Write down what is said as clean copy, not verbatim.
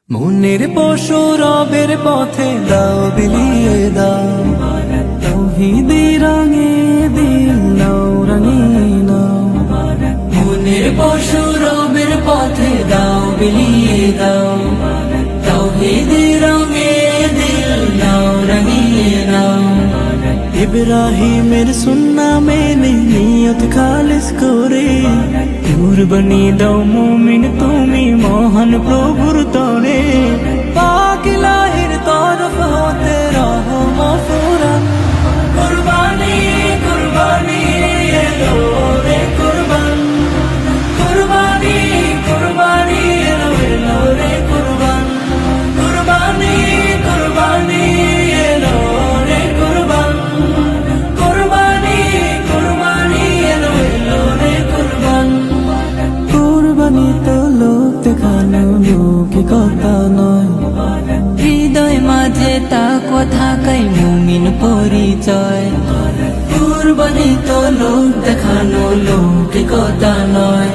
মনের পশু রবের পথে দাও বিলিয়ে দাও, তৌহিদি রঙে দিল নাও রঙিয়ে নাও। মনের পশু রবের পথে দাও বিলিয়ে দাও, তৌহিদি রঙে দিল নাও রঙিয়ে নাও। ইব্রাহিমের সুন্নাহ মেনে নিয়ত খালিস করে, কুরবানি দাও মুমিন তুমি মহান প্রভুর তরে। পাক ইলাহির তরফ হতে রহম ফুরান, কুরবানি কুরবানি এলো রে কুরবান, কুরবানি কুরবানি এলো রে কুরবান, কুরবানি কুরবানি এলো রে কুরবান, কুরবানি কুরবানি এলো রে কুরবান। কুরবানি তো লোক দেখানো লৌকিকতা নয়, হৃদয় মাঝে তা কথা কাই মুমিন পরিচয়। কুরবানি তো লোক দেখানো লৌকিকতা নয়,